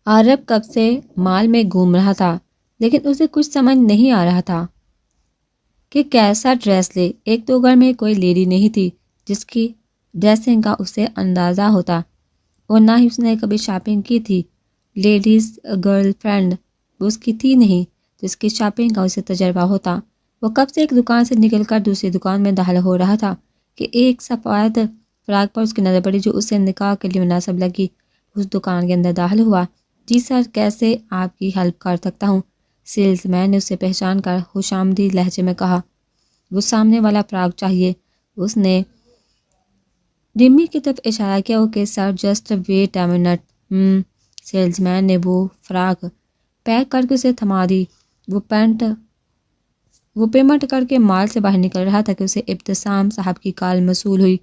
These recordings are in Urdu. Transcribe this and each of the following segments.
عارب کب سے مال میں گھوم رہا تھا لیکن اسے کچھ سمجھ نہیں آ رہا تھا کہ کیسا ڈریس لے۔ ایک تو گھر میں کوئی لیڈی نہیں تھی جس کی ڈریسنگ کا اسے اندازہ ہوتا، اور نہ ہی اس نے کبھی شاپنگ کی تھی۔ لیڈیز گرل فرینڈ اس کی تھی نہیں جس کی شاپنگ کا اسے تجربہ ہوتا۔ وہ کب سے ایک دکان سے نکل کر دوسری دکان میں داخل ہو رہا تھا کہ ایک سفید فراق پر اس کی نظر پڑی جو اسے نکاح کے لیے مناسب لگی۔ اس دکان کے اندر داخل ہوا۔ جی سر، کیسے آپ کی ہیلپ کر سکتا ہوں؟ سیلز مین نے اسے پہچان کر خوشامدید لہجے میں کہا۔ وہ سامنے والا فراق چاہیے۔ اس نے ڈمی کی طرف اشارہ کیا۔ Okay sir, just wait a minute. Salesman نے وہ فراق پیک کر کے اسے تھما دی۔ وہ پیمنٹ کر کے مال سے باہر نکل رہا تھا کہ اسے ابتسام صاحب کی کال موصول ہوئی۔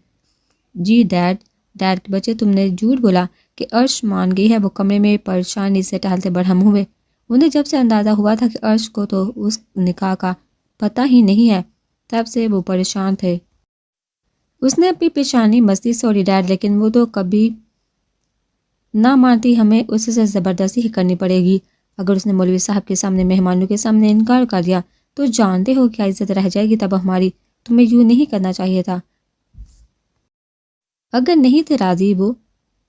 جی ڈیڈ کے بچے، تم نے جھوٹ بولا کہ عرش مان گئی ہے۔ وہ کمرے میں پریشانی سے ٹہلتے برہم ہوئے۔ انہیں جب سے اندازہ ہوا تھا کہ عرش کو تو اس نکاح کا پتہ ہی نہیں ہے، تب سے وہ پریشان تھے۔ اس نے اپنی پیشانی مستی، سوری ڈیڈ، لیکن وہ تو کبھی نہ مانتی، ہمیں اس سے زبردستی ہی کرنی پڑے گی۔ اگر اس نے مولوی صاحب کے سامنے، مہمانوں کے سامنے انکار کر دیا تو جانتے ہو کیا عزت رہ جائے گی تب ہماری۔ تمہیں یوں نہیں کرنا چاہیے تھا۔ اگر نہیں تھے راضی وہ،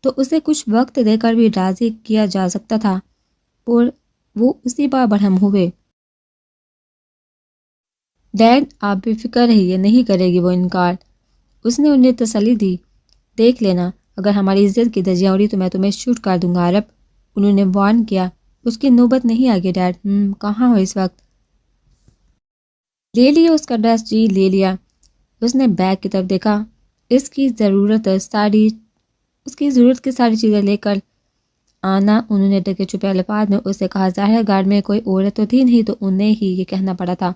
تو اسے کچھ وقت دے کر بھی راضی کیا جا سکتا تھا، اور وہ اسی بار برہم ہوئے۔ ڈیڈ آپ بے فکر رہیے، نہیں کرے گی وہ انکار۔ اس نے انہیں تسلی دی۔ دیکھ لینا، اگر ہماری عزت کی دھجیاں اڑی تو میں تمہیں شوٹ کر دوں گا عرب، انہوں نے وارن کیا۔ اس کی نوبت نہیں آگی ڈیڈ۔ کہاں ہو اس وقت؟ لے لیا اس کا ڈریس؟ جی لے لیا۔ اس نے بیگ کی طرف دیکھا۔ اس کی ضرورت کی ساری چیزیں لے کر آنا، انہوں نے ڈکے چھپے الفاظ میں اسے کہا۔ ظاہر گارڈ میں کوئی عورت تو تھی نہیں، تو انہیں ہی یہ کہنا پڑا تھا۔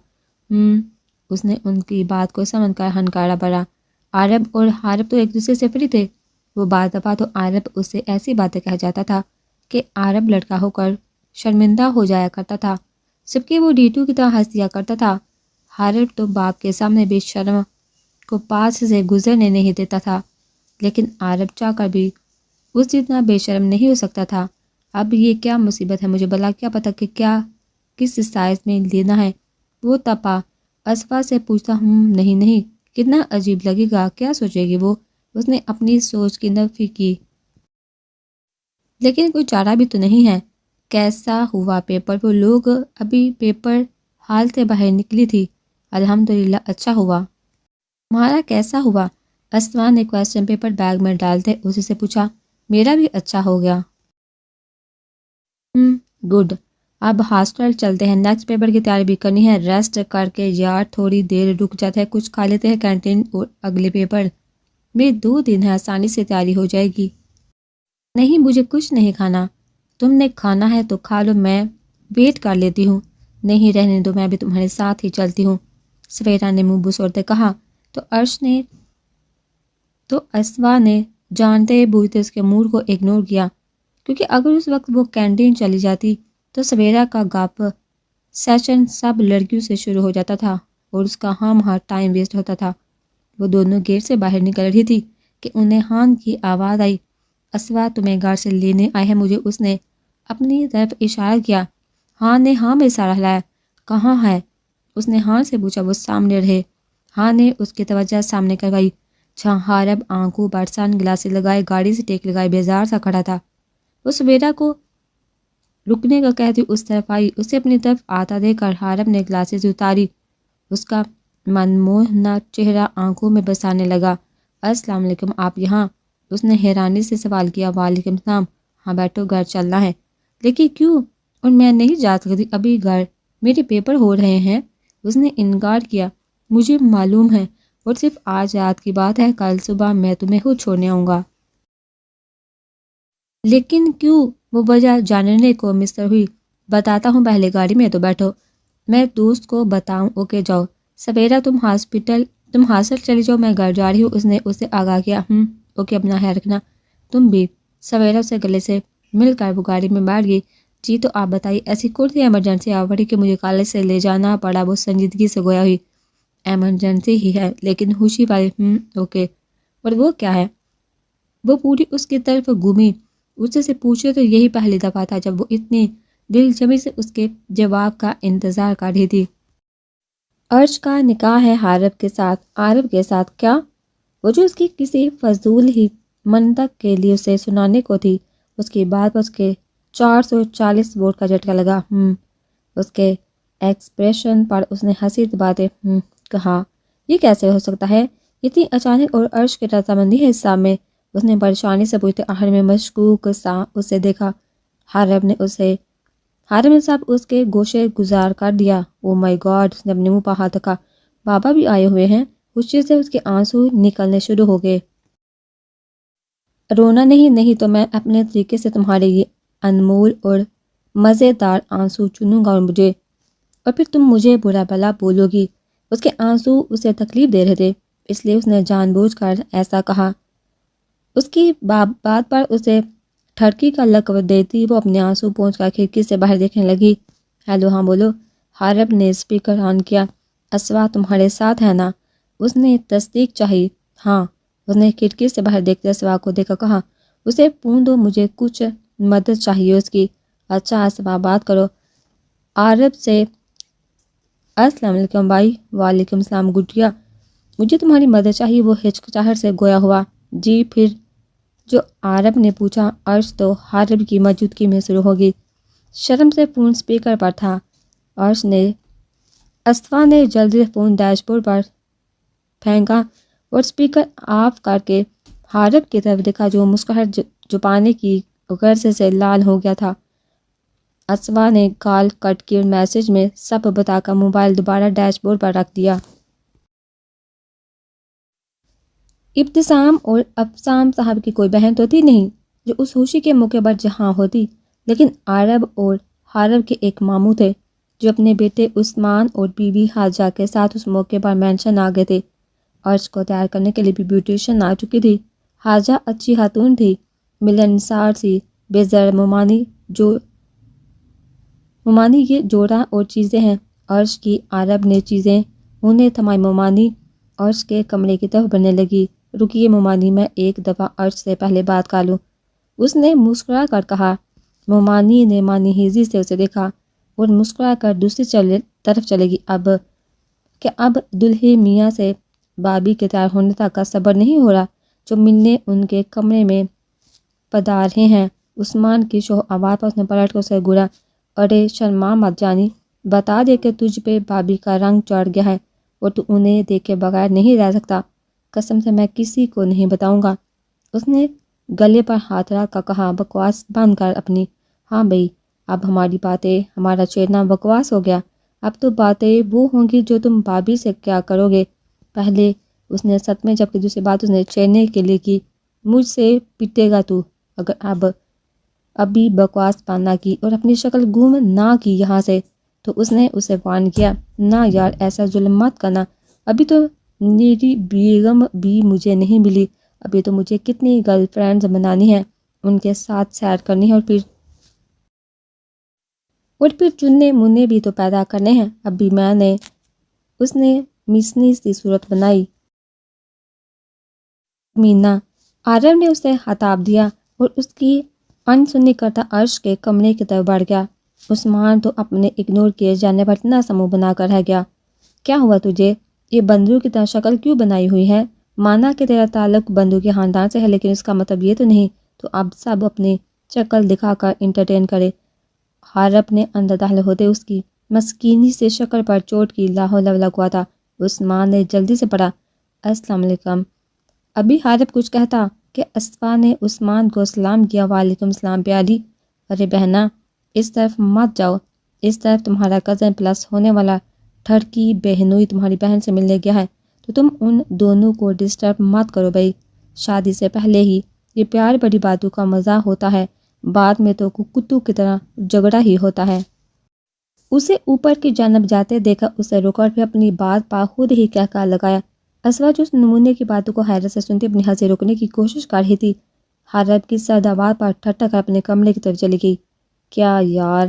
اس نے ان کی بات کو سمجھ کر ہنکارا بھرا۔ عرب اور حارب تو ایک دوسرے سے فری تھے۔ وہ بعض دفعہ تو عرب اس سے ایسی باتیں کہہ جاتا تھا کہ عرب لڑکا ہو کر شرمندہ ہو جایا کرتا تھا، جبکہ وہ ڈیٹو کی طرح ہنس دیا کرتا تھا۔ حارب تو باپ کے سامنے بھی شرم کو پاس سے گزرنے نہیں دیتا تھا، لیکن عرب چاہ کر بھی اس جتنا بے شرم نہیں ہو سکتا تھا۔ اب یہ کیا مصیبت ہے؟ مجھے بلا کیا پتہ کہ کیا کس سائز میں لینا ہے؟ وہ تپا اسفا سے پوچھتا۔ نہیں، کتنا عجیب لگے گا، کیا سوچے گی وہ؟ اس نے اپنی سوچ کی نفی کی۔ لیکن کوئی چارہ بھی تو نہیں ہے۔ کیسا ہوا پیپر؟ وہ لوگ ابھی پیپر ہال سے باہر نکلی تھی۔ الحمدللہ اچھا ہوا۔ تمہارا کیسا ہوا؟ اسفا نے کوسچن پیپر بیگ میں ڈالتے اسی سے پوچھا۔ میرا بھی اچھا ہو گیا۔ گڈ۔ اب ہاسٹل چلتے ہیں، نیکسٹ پیپر کی تیاری بھی کرنی ہے۔ ریسٹ کر کے یار تھوڑی دیر رک جاتے ہیں، کچھ کھا لیتے ہیں کینٹین، اور اگلے پیپر میں 2 دن ہے، آسانی سے تیاری ہو جائے گی۔ نہیں، مجھے کچھ نہیں کھانا۔ تم نے کھانا ہے تو کھا لو، میں ویٹ کر لیتی ہوں۔ نہیں، رہنے دو، میں بھی تمہارے ساتھ ہی چلتی ہوں، سویرا نے منہ بسوڑتے کہا۔ تو اسوا نے جانتے بوجھتے اس کے موڈ کو اگنور کیا، کیونکہ اگر اس وقت وہ کینٹین چلی جاتی تو سویرا کا گپ سیشن سب لڑکیوں سے شروع ہو جاتا تھا اور اس کا ٹائم ویسٹ ہوتا تھا۔ وہ دونوں گیٹ سے باہر نکل رہی تھی کہ انہیں ہان کی آواز آئی۔ اسوا تمہیں گھر سے لینے آئے ہیں مجھے، اس نے اپنی طرف اشارہ کیا۔ ہان نے ہاں میں سارا ہلایا۔ کہاں ہے؟ اس نے ہان سے پوچھا۔ وہ سامنے رہے۔ ہان نے اس کی توجہ سامنے کروائی، جہاں حارب آنکھوں پر سن گلاسز لگائے گاڑی سے ٹیک لگائے بیزار سا کھڑا تھا۔ وہ سویرا کو رکنے کا کہتی اس طرف آئی، اسے اپنی طرف آتا دیکھ کر حارب نے گلاسز اتاری۔ اس کا منموہنا چہرہ آنکھوں میں بسانے لگا۔ السلام علیکم، آپ یہاں؟ اس نے حیرانی سے سوال کیا۔ وعلیکم السلام۔ ہاں بیٹھو، گھر چلنا ہے۔ لیکن کیوں؟ اور میں نہیں جا سکتی ابھی گھر، میرے پیپر ہو رہے ہیں۔ اس نے انکار کیا۔ مجھے معلوم ہے، اور صرف آج رات کی بات ہے، کل صبح میں تمہیں خود چھوڑنے آؤں گا۔ لیکن کیوں؟ وہ وجہ جاننے کو مصر ہوئی۔ بتاتا ہوں، پہلے گاڑی میں تو بیٹھو، میں دوست کو بتاؤں۔ اوکے جاؤ۔ سویرا تم ہاسٹل چلی جاؤ، میں گھر جا رہی ہوں، اس نے اسے آگاہ کیا۔ اوکے، اپنا خیال رکھنا، تم بھی۔ سویرا سے گلے سے مل کر وہ گاڑی میں بیٹھ گئی۔ جی تو آپ بتائیے، ایسی کون سی ایمرجنسی آ پڑی کہ مجھے کالج سے لے جانا پڑا؟ وہ سنجیدگی سے گویا ہوئی۔ ایمرجنسی ہی ہے، لیکن خوشی والی۔ اوکے، اور وہ کیا ہے؟ وہ پوری اس کی طرف گھومی۔ اسے سے پوچھے تو یہی پہلی دفعہ تھا جب وہ اتنی دل جمی سے اس کے جواب کا انتظار کر رہی تھی۔ عرش کا نکاح ہے عارف کے ساتھ۔ عارف کے ساتھ کیا؟ وہ جو اس کی کسی فضول ہی منطق کے لیے اسے سنانے کو تھی، اس کی بات پر اس کے 440 ووٹ کا جھٹکا لگا۔ اس کے ایکسپریشن پر اس نے ہنسی دباتے کہا، یہ کیسے ہو سکتا ہے؟ اتنی اچانک اور عرش کی رضامندی ہے اس سام میں؟ اس نے پریشانی سے پوچھتے آخر میں مشکوک سا اسے دیکھا۔ حارم نے سب اس کے گوشے گزار کر دیا۔ او مائی گاڈ! اس نے اپنے منہ پر ہاتھ رکھا۔ بابا بھی آئے ہوئے ہیں؟ خوشی سے اس کے آنسو نکلنے شروع ہو گئے۔ رونا نہیں تو میں اپنے طریقے سے تمہارے یہ انمول اور مزیدار آنسو چنوں گا اور پھر تم مجھے برا بھلا بولو گی۔ اس کے آنسو اسے تکلیف دے رہے تھے، اس لیے اس نے جان بوجھ کر ایسا کہا۔ اس کی بات پر اسے ٹھڑکی کا لقب دیتی وہ اپنے آنسو پہنچ کر کھڑکی سے باہر دیکھنے لگی۔ ہیلو، ہاں بولو۔ عارف نے اسپیکر آن کیا۔ اسوا تمہارے ساتھ ہے نا؟ اس نے تصدیق چاہی۔ ہاں۔ اس نے کھڑکی سے باہر دیکھتے اسوا کو دیکھا کہا، اسے فون دو، مجھے کچھ مدد چاہیے اس کی۔ اچھا اسوا بات کرو۔ عارف سے السلام علیکم بھائی۔ وعلیکم السلام گڈیا، مجھے تمہاری مدد چاہیے۔ وہ ہچکچاہٹ سے گویا ہوا۔ جی پھر جو عارف نے پوچھا، عرش تو عارف کی موجودگی میں شروع ہوگی۔ شرم سے فون اسپیکر پر تھا۔ عرش نے اسوا نے جلدی فون ڈیش بورڈ پر پھینکا اور اسپیکر آف کر کے عارف کی طرف دیکھا جو مسکراہٹ چھپانے کی غرض سے لال ہو گیا تھا۔ اسوا نے کال کٹ کی اور میسج میں سب بتا کر موبائل دوبارہ ڈیش بورڈ پر رکھ دیا۔ ابتسام اور افسام صاحب کی کوئی بہن تو تھی نہیں جو اس خوشی کے موقع پر جہاں ہوتی، لیکن عارف اور عارف کے ایک ماموں تھے جو اپنے بیٹے عثمان اور بیوی حاجہ کے ساتھ اس موقع پر مینشن آ گئے تھے۔ عرش کو تیار کرنے کے لیے بھی بیوٹیشین آ چکی تھی۔ حاجہ اچھی خاتون تھی، ملنسار سی، بے زر ممانی یہ جوڑا اور چیزیں ہیں۔ عرش کی عارف نے چیزیں انہیں تھمائی۔ ممانی عرش کے کمرے کی طرف بڑھنے لگی۔ رکیے ممانی، میں ایک دفعہ عرش سے پہلے بات کر لوں، اس نے مسکرا کر کہا۔ ممانی نے مانی ہیزی سے اسے دیکھا اور مسکرا کر دوسری طرف چلے گی۔ اب دلہے میاں سے بابی کے تیار ہونے تک کا صبر نہیں ہو رہا جو ملنے ان کے کمرے میں پدار رہے ہیں۔ عثمان کی شوہ آواز پر اس نے پلٹ کر اسے گھورا۔ ارے شرما مت جانی، بتا دے کہ تجھ پہ بابی کا رنگ چڑھ گیا ہے اور تو انہیں دیکھے بغیر نہیں رہ سکتا۔ قسم سے میں کسی کو نہیں بتاؤں گا۔ اس نے گلے پر ہاتھ رکھ کر کہا، بکواس بند کر اپنی۔ ہاں بھئی، اب ہماری باتیں، ہمارا چھیڑنا بکواس ہو گیا۔ اب تو باتیں وہ ہوں گی جو تم بابی سے کیا کرو گے۔ پہلے اس نے صدمے جبکہ دوسری بات اس نے چھیڑنے کے لیے کی، مجھ سے پٹے گا تو اگر اب بھی بکواس بند نہ کی اور اپنی شکل گم نہ کی یہاں سے۔ تو اس نے اسے وارن کیا، نہ یار ایسا ظلم مت کرنا، ابھی تو میری بیگم بھی مجھے نہیں ملی، ابھی تو مجھے کتنی گرل فرینڈز بنانی ہے، ان کے ساتھ سیر کرنی ہے اور پھر چننے مننے بھی تو پیدا کرنے ہیں۔ ابھی میں نے اس نے مسنی سی صورت بنائی۔ مینا، عارف نے اسے خطاب دیا اور اس کی انسنی کرتا عرش کے کمرے کی طرف بڑھ گیا۔ عثمان تو اپنے اگنور کیے جانے پر اتنا سمو بنا کر رہ گیا۔ کیا ہوا تجھے؟ یہ بندروں کی طرح شکل کیوں بنائی ہوئی ہے؟ مانا کہ تیرا تعلق بندروں کے خاندان سے ہے، لیکن اس کا مطلب یہ تو نہیں تو اب سب اپنی شکل دکھا کر انٹرٹین کرے۔ عارف نے اندر داخل ہوتے اس کی مسکینی سے شکل پر چوٹ کی لا حول ولا قوت۔ عثمان نے جلدی سے پڑھا، السلام علیکم۔ ابھی عارف کچھ کہتا کہ اسوا نے عثمان کو سلام کیا، وعلیکم السلام پیاری۔ ارے بہنا، اس طرف مت جاؤ، اس طرف تمہارا کزن پلس ہونے والا ٹھڑکی بہنوئی تمہاری بہن سے ملنے گیا ہے، تو تم ان دونوں کو ڈسٹرب مت کرو بھائی۔ شادی سے پہلے ہی یہ پیار بڑی باتوں کا مزہ ہوتا ہے، بعد میں تو کتوں کی طرح جھگڑا ہی ہوتا ہے۔ اسے اوپر کی جانب جاتے دیکھا، اسے روکا اور پھر اپنی بات پا خود ہی کہہ لگایا۔ اسوا جو اس نمونے کی باتوں کو حیرت سے سنتی اپنی ہنسی روکنے کی کوشش کر رہی تھی، عارف کی سرد آواز پر ٹھٹک کر اپنے کمرے کی طرف چلی گئی۔ کیا یار،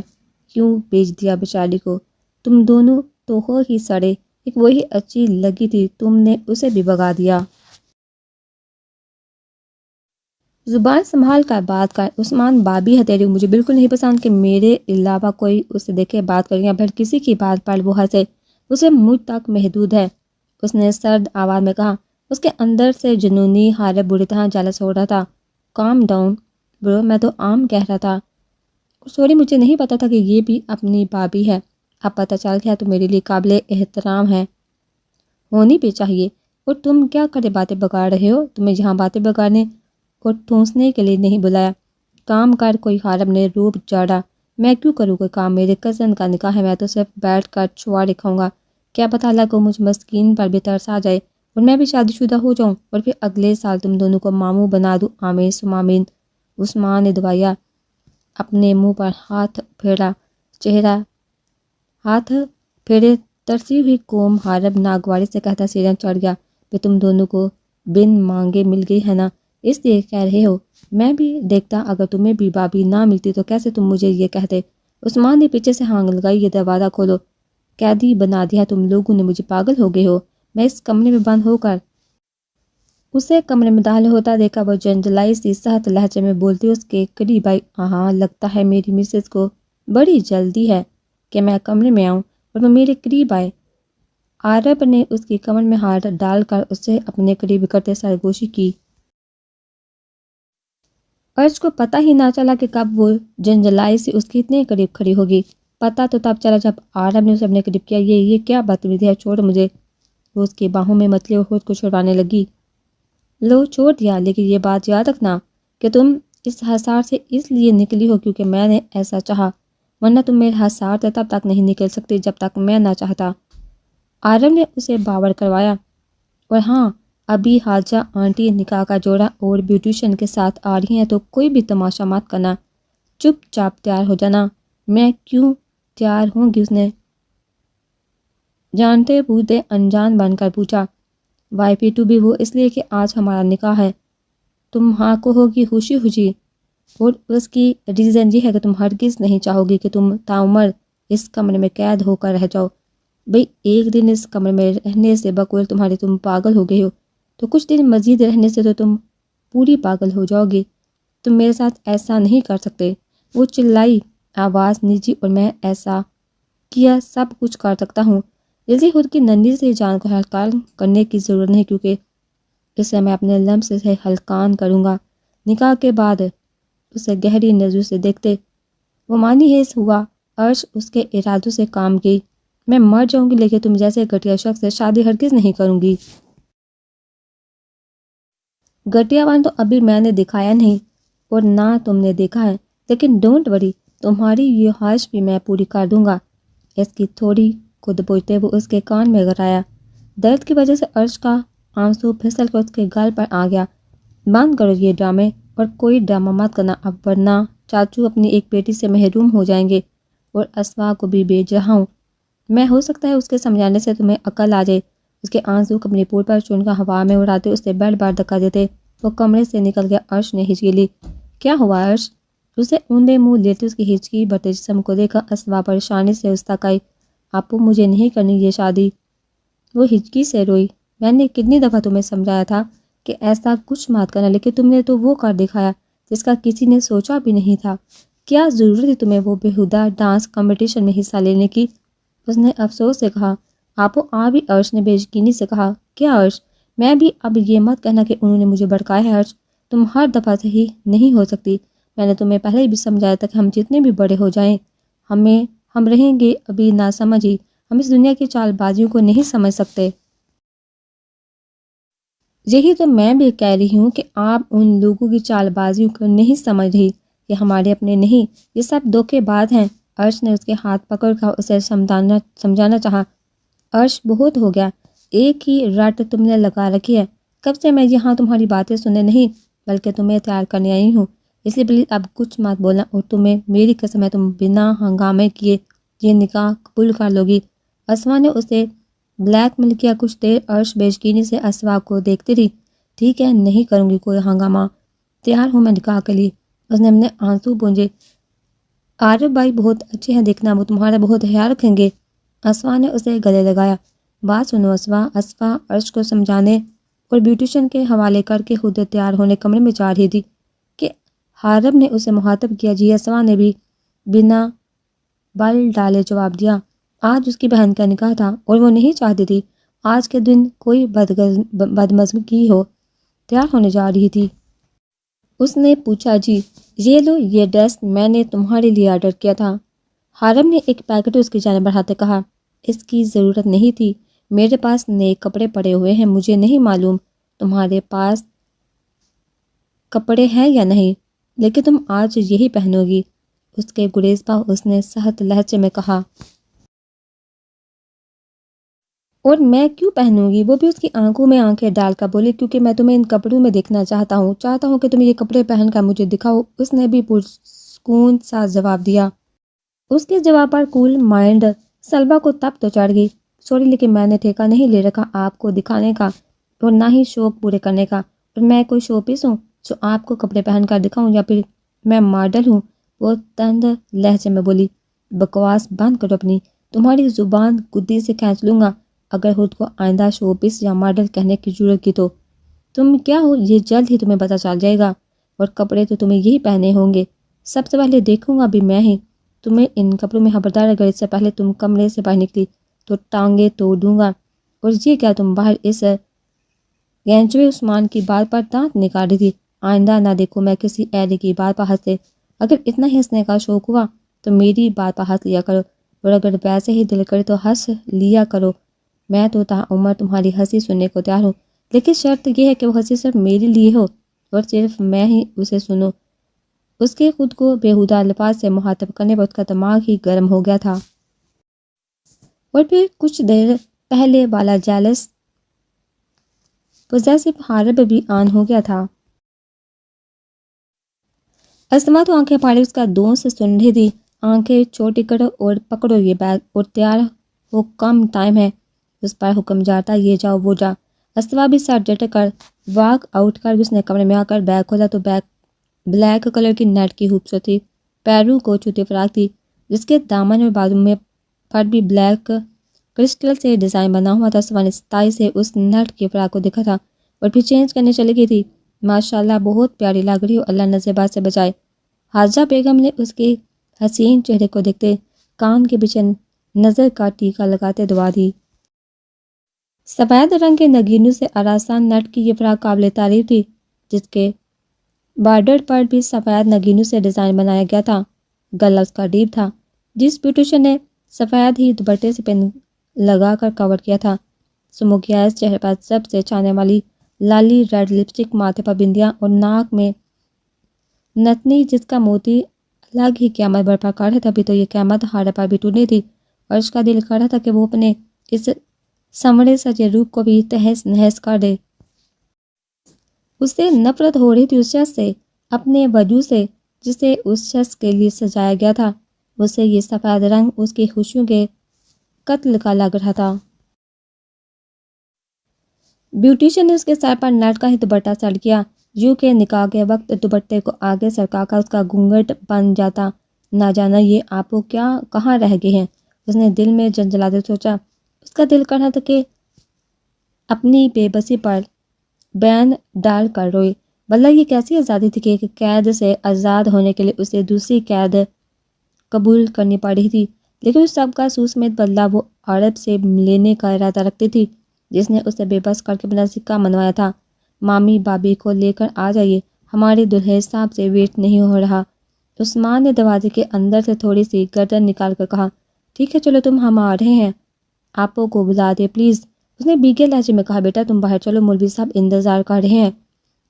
کیوں بیچ دیا بیچاری کو؟ تم دونوں تو ہو ہی سڑے، ایک وہی اچھی لگی تھی، تم نے اسے بھی بگا دیا۔ زبان سنبھال کر بات کر، عثمان بابی ہے تیری، مجھے بالکل نہیں پسند کہ میرے علاوہ کوئی اسے دیکھے بات کر یا پھر کسی کی بات پر وہ ہنسے، اسے مجھ تک محدود ہے، اس نے سرد آواز میں کہا۔ اس کے اندر سے جنونی حالت بری طرح جلس ہو رہا تھا۔ کام ڈاؤن برو، میں تو عام کہہ رہا تھا، سوری مجھے نہیں پتا تھا کہ یہ بھی اپنی بابی ہے، اب پتہ چل گیا تو میرے لیے قابل احترام ہے، ہونی بھی چاہیے۔ اور تم کیا کرے باتیں بگاڑ رہے ہو؟ تمہیں یہاں باتیں بگاڑنے اور ٹھونسنے کے لیے نہیں بلایا، کام کر۔ کوئی خارب نے روب جاڑا۔ میں کیوں کروں کوئی کام؟ میرے کزن کا نکاح ہے، میں تو صرف بیٹھ کر چھوارے کھاؤں گا، کیا پتہ اللہ کو مجھ مسکین پر بھی ترس آ جائے اور میں بھی شادی شدہ ہو جاؤں اور پھر اگلے سال تم دونوں کو ماموں بنا دوں، آمین ثم آمین۔ عثمان نے دعایا، اپنے منہ پر ہاتھ پھیرا، چہرہ ہاتھ پھیرے ترسی ہوئی قوم حارب ناگواری سے کہتا سیدھا چڑھ گیا، کہ تم دونوں کو بن مانگے مل گئی ہے نا، اس لیے کہہ رہے ہو؟ میں بھی دیکھتا اگر تمہیں بھی بابی نہ ملتی تو کیسے تم مجھے یہ کہتے۔ عثمان نے پیچھے سے ہانگ لگائی، یہ دروازہ کھولو، قیدی بنا دیا تم لوگوں نے مجھے، پاگل ہو گئے ہو؟ میں اس کمرے میں بند ہو کر اسے کمرے میں داخل ہوتا دیکھا، وہ جنجلائی سی سخت لہجے میں بولتی اس کے قریب آئی، ہاں لگتا ہے میری مسز کو بڑی جلدی ہے کہ میں کمرے میں آؤں اور وہ میرے قریب آئے۔ عارب نے اس کی کمر میں ہاتھ ڈال کر اسے اپنے قریب کرتے سرگوشی کی۔ عرش کو پتہ ہی نہ چلا کہ کب وہ جنجلائی سے اس کے اتنے قریب کھڑی ہوگی، پتہ تو تب چلا جب عارب نے اسے اپنے قریب کیا۔ یہ کیا بدتمیزی ہے، چھوڑ مجھے۔ وہ اس کی باہوں میں متلی اور خود کو چھڑوانے لگی۔ لو چھوڑ دیا، لیکن یہ بات یاد رکھنا کہ تم اس حصار سے اس لیے نکلی ہو کیونکہ میں نے ایسا چاہا، ورنہ تم میرے حصار سے تب تک نہیں نکل سکتی جب تک میں نہ چاہتا۔ عارب نے اسے باور کروایا، اور ہاں ابھی حاجہ آنٹی نکاح کا جوڑا اور بیوٹیشن کے ساتھ آ رہی ہیں تو کوئی بھی تماشا مت کرنا، چپ چاپ تیار ہو جانا۔ میں کیوں تیار ہوں گی؟ اس نے جانتے بوجھتے انجان بن کر پوچھا۔ وائی پی ٹو بھی وہ اس لیے کہ آج ہمارا نکاح ہے۔ تم ہاں کہو گی خوشی خوشی، اور اس کی ریزن یہ ہے کہ تم ہرگز نہیں چاہو گی کہ تم تاعمر اس کمرے میں قید ہو کر رہ جاؤ۔ بھئی ایک دن اس کمرے میں رہنے سے بقول تمہاری تم پاگل ہو گئی ہو، تو کچھ دن مزید رہنے سے تو تم پوری پاگل ہو جاؤ گی۔ تم میرے ساتھ ایسا نہیں کر سکتے۔ وہ چلائی، آواز نیچی، اور میں ایسا کیا سب کچھ کر سکتا ہوں، جلدی خود کی ننھی سے جان کو ہلکان کرنے کی ضرورت نہیں، کیونکہ اسے میں اپنے لمس سے ہلکان کروں گا۔ نکاح کے بعد اسے گہری نظروں سے دیکھتے وہ مانی حیث ہوا، عرش اس کے ارادوں سے کام کی۔ میں مر جاؤں گی لیکن تم جیسے گھٹیا شخص سے شادی ہرگز نہیں کروں گی۔ گھٹیا وان تو ابھی میں نے دکھایا نہیں اور نہ تم نے دیکھا ہے، لیکن ڈونٹ وری، تمہاری یہ خواہش بھی میں پوری کر دوں گا۔ اس کی تھوڑی خود بوجھتے وہ اس کے کان میں گرایا۔ درد کی وجہ سے عرش کا آنسو پھسل کر اس کے گال پر آ گیا۔ بند کرو یہ ڈرامے اور کوئی ڈرامہ مت کرنا اب، ورنہ چاچو اپنی ایک بیٹی سے محروم ہو جائیں گے، اور اسوا کو بھی بھیج رہا ہوں میں، ہو سکتا ہے اس کے سمجھانے سے تمہیں عقل آ جائے۔ اس کے آنسو اپنی پور پر چن کر ہوا میں اڑاتے اسے بیڈ بار دھکا دیتے وہ کمرے سے نکل گیا۔ عرش نے ہچکی لی۔ کیا ہوا عرش؟ اسے اوندے منہ لیتے اس کی ہچکی بڑھتے جسم کو دیکھا اسوا پریشانی سے اس تک آئی۔ آپو مجھے نہیں کرنی یہ شادی۔ وہ ہچکی سے روئی۔ میں نے کتنی دفعہ تمہیں سمجھایا تھا کہ ایسا کچھ مت کرنا، لیکن تم نے تو وہ کر دکھایا جس کا کسی نے سوچا بھی نہیں تھا۔ کیا ضرورت تھی تمہیں وہ بےہودہ ڈانس کمپٹیشن میں حصہ لینے کی؟ اس نے افسوس سے کہا۔ آپو بھی، عرش نے بے یقینی سے کہا۔ کیا عرش؟ میں بھی اب یہ مت کہنا کہ انہوں نے مجھے بھڑکایا ہے عرش، تم ہر دفعہ صحیح نہیں ہو سکتی۔ میں نے تمہیں پہلے بھی سمجھایا تھا کہ ہم جتنے بھی بڑے ہو جائیں ہم رہیں گے ابھی نہ سمجھی، ہم اس دنیا کی چال بازیوں کو نہیں سمجھ سکتے۔ یہی تو میں بھی کہہ رہی ہوں کہ آپ ان لوگوں کی چال بازیوں کو نہیں سمجھ رہی، یہ ہمارے اپنے نہیں، یہ سب دھوکے باز ہیں۔ عرش نے اس کے ہاتھ پکڑ کر اسے سمجھانا چاہا۔ عرش بہت ہو گیا، ایک ہی رٹ تم نے لگا رکھی ہے، کب سے میں یہاں تمہاری باتیں سننے نہیں بلکہ تمہیں تیار کرنے آئی ہوں، اس لیے پلیز اب کچھ مت بولنا، اور تمہیں میری قسم ہے تم بنا ہنگامے کیے یہ نکاح قبول کر لو گی۔ اسوا نے اسے بلیک میل کیا۔ کچھ دیر عرش بے یقینی سے اسوا کو دیکھتی رہی۔ ٹھیک ہے، نہیں کروں گی کوئی ہنگامہ، تیار ہوں میں نکاح کے لیے۔ اس نے اپنے آنسو پونجے۔ عارب بھائی بہت اچھے ہیں، دیکھنا وہ تمہارا بہت خیال رکھیں گے۔ اسوا نے اسے گلے لگایا۔ بات سنو اسوا عرش کو سمجھانے اور بیوٹیشن کے حوالے کر کے خود تیار ہونے کمرے میں جا رہی تھی۔ حارب نے اسے مخاطب کیا۔ جی اسما نے بھی بنا بل ڈالے جواب دیا۔ آج اس کی بہن کا نکاح تھا اور وہ نہیں چاہتی تھی آج کے دن کوئی بدمزگی ہو۔ تیار ہونے جا رہی تھی۔ اس نے پوچھا جی یہ لو یہ ڈریس میں نے تمہارے لیے آرڈر کیا تھا۔ حارب نے ایک پیکٹ اس کی جانب بڑھاتے کہا اس کی ضرورت نہیں تھی، میرے پاس نئے کپڑے پڑے ہوئے ہیں، مجھے نہیں معلوم تمہارے پاس کپڑے ہیں یا نہیں، لیکن تم آج یہی پہنو گی۔ اس کے گریزپا اس نے سخت لہجے میں کہا۔ اور میں کیوں پہنوں گی؟ وہ بھی اس کی آنکھوں میں آنکھیں ڈال کر بولی کیونکہ میں تمہیں ان کپڑوں میں دیکھنا چاہتا ہوں کہ تم یہ کپڑے پہن کر مجھے دکھاؤ۔ اس نے بھی پرسکون سا جواب دیا۔ اس کے جواب پر کول مائنڈ سلویہ کو تپ تو چڑھ گئی۔ سوری لیکن میں نے ٹھیکہ نہیں لے رکھا آپ کو دکھانے کا اور نہ ہی شوق پورے کرنے کا، اور میں کوئی شو پیس ہوں جو آپ کو کپڑے پہن کر دکھاؤں یا پھر میں ماڈل ہوں؟ وہ تند لہجے میں بولی۔ بکواس بند کرو اپنی، تمہاری زبان گدی سے کھینچ لوں گا اگر خود کو آئندہ شو پیس یا ماڈل کہنے کی ضرورت کی تو۔ تم کیا ہو یہ جلد ہی تمہیں پتہ چل جائے گا، اور کپڑے تو تمہیں یہی پہنے ہوں گے۔ سب سے پہلے دیکھوں گا بھی میں ہی تمہیں ان کپڑوں میں خبردار اگر اس سے پہلے تم کمرے سے باہر نکلی تو ٹانگیں توڑ دوں گا۔ اور یہ کیا تم باہر اس گینچوے عثمان کی بات پر دانت نکال رہی تھی؟ آئندہ نہ دیکھو میں کسی ایلی کی بات پر ہنسے، اگر اتنا ہی ہنسنے کا شوق ہوا تو میری بات پر ہنس لیا کرو، اور اگر ویسے ہی دل کرے تو ہنس لیا کرو۔ میں تو تا عمر تمہاری ہنسی سننے کو تیار ہوں، لیکن شرط یہ ہے کہ وہ ہنسی صرف میرے لیے ہو اور صرف میں ہی اسے سنوں۔ اس کے خود کو بےہودہ الفاظ سے مخاطب کرنے پر اس کا دماغ ہی گرم ہو گیا تھا، اور پھر کچھ دیر پہلے والا جیلس پوزیسو حارب بھی آن ہو گیا تھا۔ اسما تو آنکھیں پھاڑے اس کا دون سے سن رہی تھی۔ آنکھیں چھوٹی کرو اور پکڑو یہ بیگ اور تیار ہو، کم ٹائم ہے۔ اس پر حکم جاتا یہ جاؤ وہ جا۔ اسما بھی سر جھٹک کر واک آؤٹ کر اس نے کمرے میں آ کر بیگ کھولا تو بیگ بلیک کلر کی نیٹ کی خوبصورتی پیروں کو چھوٹی فراق تھی جس کے دامن میں بازو میں پر بھی بلیک کرسٹل سے ڈیزائن بنا ہوا تھا۔ اسما نے ستائی سے اس نیٹ کی فراق کو دیکھا تھا اور پھر چینج کرنے چلی گئی تھی۔ ماشاءاللہ بہت پیاری لگ رہی ہو، اللہ نظر بات سے بچائے۔ حاجہ بیگم نے اس کے حسین چہرے کو دیکھتے کان کے پیچھے نظر کا ٹیکہ لگاتے دعا دی۔ سفید رنگ کے نگینوں سے آراستہ نیٹ کی یہ فراق قابل تعریف تھی جس کے بارڈر پر بھی سفید نگینوں سے ڈیزائن بنایا گیا تھا۔ گلا اس کا ڈیپ تھا جس بیوٹیشن نے سفید ہی دوپٹے سے پن لگا کر کور کیا تھا۔ سموکی آئز، چہرے پر سب سے چھانے والی لالی ریڈ لپسٹک، ماتھے پر بندیاں اور ناک میں نتنی جس کا موتی الگ ہی قیامت برپا کر رہا تھا۔ ابھی تو یہ قیامت حارب پر بھی ٹوٹنی تھی اور اس کا دل کر رہا تھا کہ وہ اپنے اس سمڑے سجے روپ کو بھی تہس نہس کر دے۔ اسے نفرت ہو رہی تھی اس شخص سے، اپنے وجود سے جسے اس شخص کے لیے سجایا گیا تھا۔ اسے یہ سفید رنگ اس کی خوشیوں کے قتل کا لگ رہا تھا۔ بیوٹیشن نے اس کے سر پر نیٹ کا ہی دوپٹہ سیٹ کیا، یوں کہ نکاح کے وقت دوپٹے کو آگے سرکا کر اس کا گھونگھٹ بن جاتا۔ نہ جانا یہ آپ کو کہاں رہ گئے ہیں، اس نے دل میں جھنجھلاتے سوچا۔ اس کا دل کر رہا تھا کہ اپنی بے بسی پر بین ڈال کر روئے، واللہ یہ کیسی آزادی تھی کہ ایک قید سے آزاد ہونے کے لیے اسے دوسری قید قبول کرنی پڑ رہی تھی۔ لیکن اس سب کا سوز سمیت بدلہ وہ عرب سے لینے کا ارادہ رکھتی تھی جس نے اسے بے بس کر کے اپنا سکہ منوایا تھا۔ مامی بابی کو لے کر آ جائیے، ہمارے دلہے صاحب سے ویٹ نہیں ہو رہا۔ عثمان نے دروازے کے اندر سے تھوڑی سی گردن نکال کر کہا، ٹھیک ہے چلو تم ہم آ رہے ہیں، آپو کو بلا دے پلیز۔ اس نے بیگے لہجے میں کہا، بیٹا تم باہر چلو، مولوی صاحب انتظار کر رہے ہیں۔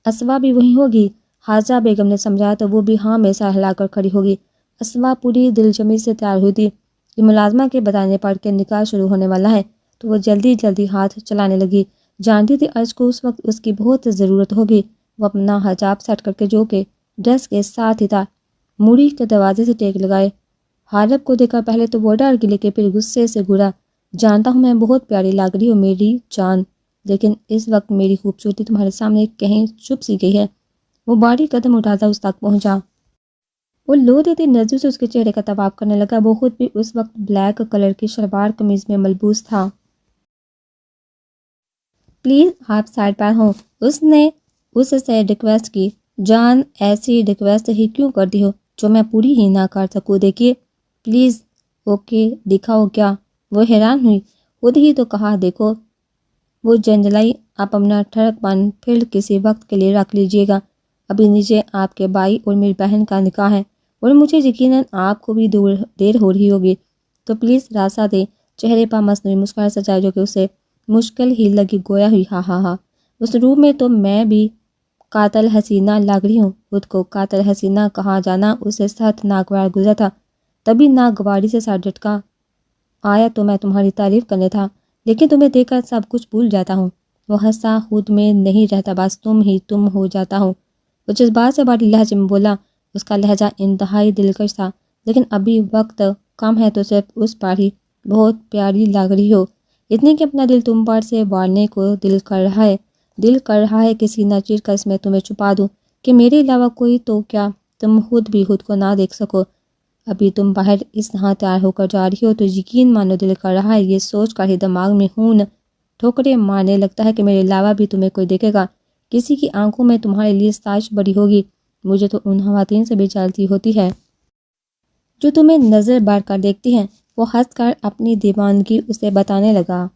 اسما بھی وہیں ہوگی؟ حاجہ بیگم نے سمجھایا تو وہ بھی ہاں میں سر ہلا کر کھڑی ہوگی۔ اسما پوری دلجمی سے تیار ہوئی تھی کہ ملازمہ کے بتانے پر کے نکاح شروع ہونے والا ہے تو وہ جلدی ہاتھ چلانے لگی۔ جانتی تھی عرض کو اس وقت اس کی بہت ضرورت ہوگی۔ وہ اپنا حجاب سیٹ کر کے جو کہ ڈریس کے ساتھ ہی تھا موڑی کے دروازے سے ٹیک لگائے۔ حارب کو دیکھا پہلے تو وہ ڈر گئی لیکن پھر غصے سے گھورا، جانتا ہوں میں بہت پیاری لگ رہی ہو میری جان، لیکن اس وقت میری خوبصورتی تمہارے سامنے کہیں چھپ سی گئی ہے۔ وہ باری قدم اٹھاتا اس تک پہنچا۔ وہ لو دیتی نظروں سے اس کے چہرے کا طواف کرنے لگا۔ وہ خود بھی اس وقت بلیک کلر کی شلوار قمیض میں ملبوس تھا۔ پلیز آپ سائڈ پر ہوں، اس نے اس سے ریکویسٹ کی۔ جان ایسی ریکویسٹ ہی کیوں کرتی ہو جو میں پوری ہی نہ کر سکوں؟ دیکھیے پلیز۔ اوکے دکھاؤ کیا؟ وہ حیران ہوئی۔ خود ہی تو کہا دیکھو۔ وہ جنجلائی۔ آپ اپنا ٹھڑک پن پھر کسی وقت کے لیے رکھ لیجیے گا۔ ابھی نیچے آپ کے بھائی اور میری بہن کا نکاح ہے اور مجھے یقیناً آپ کو بھی دیر ہو رہی ہوگی، تو پلیز راستہ دیں۔ چہرے پر مصنوعی مسکراہٹ سجائی جو کہ اسے مشکل ہی لگی، گویا ہوئی ہاں ہاں ہاں، اس روم میں تو میں بھی قاتل حسینہ لگ رہی ہوں۔ خود کو قاتل حسینہ کہا جانا اسے سخت ناگوار گزرا تھا۔ تبھی ناگواری سے سر جھٹکا۔ آیا تو میں تمہاری تعریف کرنے تھا، لیکن تمہیں دیکھ کر سب کچھ بھول جاتا ہوں۔ وہ ہنسا۔ خود میں نہیں رہتا، بس تم ہی تم ہو جاتا ہوں۔ وہ جذبات سے بھری لہجے میں بولا۔ اس کا لہجہ انتہائی دلکش تھا۔ لیکن ابھی وقت کم ہے تو صرف اس پر ہی بہت پیاری لگ رہی ہو، اتنی کہ اپنا دل تم پر سے وارنے کو دل کر رہا ہے کہ سینہ چیر کر اس میں تمہیں چھپا دوں کہ میرے علاوہ کوئی تو کیا تم خود بھی خود کو نہ دیکھ سکو۔ ابھی تم باہر اس طرح تیار ہو کر جا رہی ہو تو یقین مانو دل کر رہا ہے یہ سوچ کر ہی دماغ میں خون ٹھوکریں مارنے لگتا ہے کہ میرے علاوہ بھی تمہیں کوئی دیکھے گا، کسی کی آنکھوں میں تمہارے لیے ستائش بڑی ہوگی۔ مجھے تو ان خواتین سے بھی جلتی ہوتی ہے جو تمہیں نظر بار کر دیکھتی ہیں۔ وہ ہنس کر اپنی دیوانگی اسے بتانے لگا۔